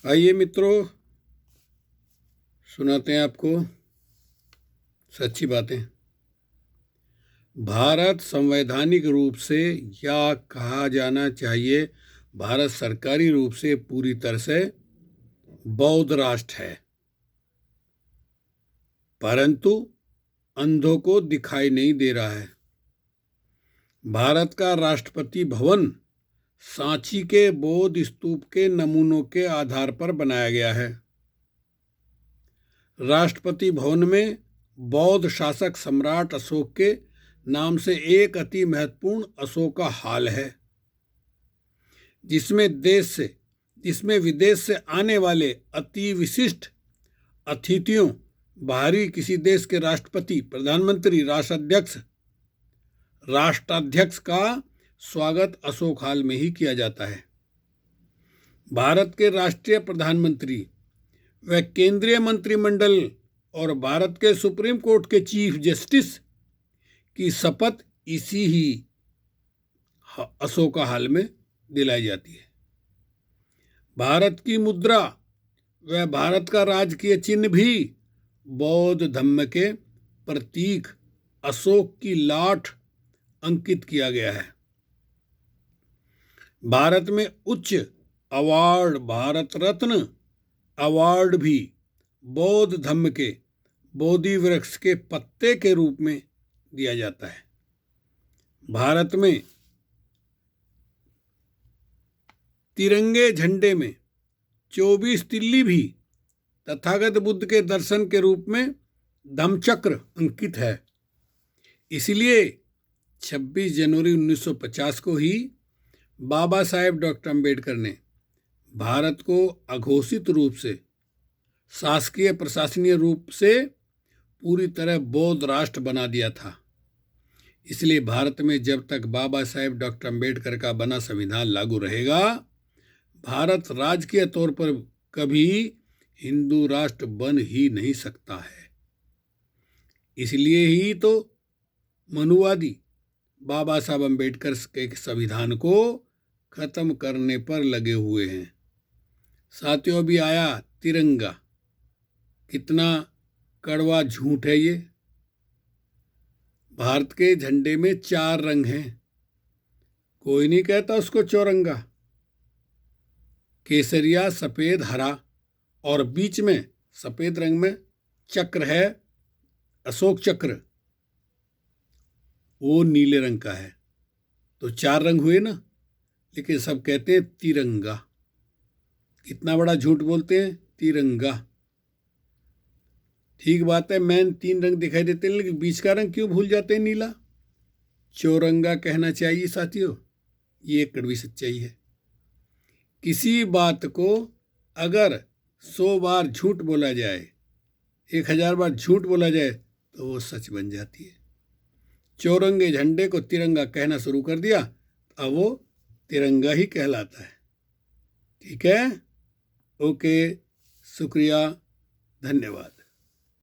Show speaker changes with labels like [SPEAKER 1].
[SPEAKER 1] आइए मित्रों, सुनाते हैं आपको सच्ची बातें। भारत संवैधानिक रूप से, या कहा जाना चाहिए भारत सरकारी रूप से, पूरी तरह से बौद्ध राष्ट्र है, परंतु अंधों को दिखाई नहीं दे रहा है। भारत का राष्ट्रपति भवन सांची के बौद्ध स्तूप के नमूनों के आधार पर बनाया गया है। राष्ट्रपति भवन में बौद्ध शासक सम्राट अशोक के नाम से एक अति महत्वपूर्ण अशोका हाल है, जिसमें विदेश से आने वाले अति विशिष्ट अतिथियों, बाहरी किसी देश के राष्ट्रपति, प्रधानमंत्री, राष्ट्राध्यक्ष का स्वागत अशोक हाल में ही किया जाता है। भारत के राष्ट्रीय प्रधानमंत्री व केंद्रीय मंत्रिमंडल और भारत के सुप्रीम कोर्ट के चीफ जस्टिस की शपथ इसी ही अशोका हाल में दिलाई जाती है। भारत की मुद्रा व भारत का राजकीय चिन्ह भी बौद्ध धम्म के प्रतीक अशोक की लाठ अंकित किया गया है। भारत में उच्च अवार्ड, भारत रत्न अवार्ड भी बौद्ध धम्म के बोधि वृक्ष के पत्ते के रूप में दिया जाता है। भारत में तिरंगे झंडे में 24 तिल्ली भी तथागत बुद्ध के दर्शन के रूप में धम्मचक्र अंकित है। इसलिए 26 जनवरी 1950 को ही बाबा साहेब डॉक्टर अम्बेडकर ने भारत को अघोषित रूप से, शासकीय प्रशासनीय रूप से पूरी तरह बौद्ध राष्ट्र बना दिया था। इसलिए भारत में जब तक बाबा साहेब डॉक्टर अम्बेडकर का बना संविधान लागू रहेगा, भारत राजकीय तौर पर कभी हिंदू राष्ट्र बन ही नहीं सकता है। इसलिए ही तो मनुवादी बाबा साहब अम्बेडकर के संविधान को खत्म करने पर लगे हुए हैं। साथियों, अभी आया तिरंगा, कितना कड़वा झूठ है ये। भारत के झंडे में 4 रंग हैं, कोई नहीं कहता उसको चौरंगा। केसरिया, सफेद, हरा, और बीच में सफेद रंग में चक्र है, अशोक चक्र, वो नीले रंग का है। तो 4 रंग हुए ना, लेकिन सब कहते हैं तिरंगा। कितना बड़ा झूठ बोलते हैं, तिरंगा। ठीक बात है, मैन 3 रंग दिखाई देते हैं, लेकिन बीच का रंग क्यों भूल जाते हैं, नीला? चौरंगा कहना चाहिए साथियों, ये कड़वी सच्चाई है। किसी बात को अगर 100 बार झूठ बोला जाए, 1000 बार झूठ बोला जाए, तो वो सच बन जाती है। चौरंगे झंडे को तिरंगा कहना शुरू कर दिया, अब वो तिरंगा ही कहलाता है। ठीक है, ओके, शुक्रिया, धन्यवाद।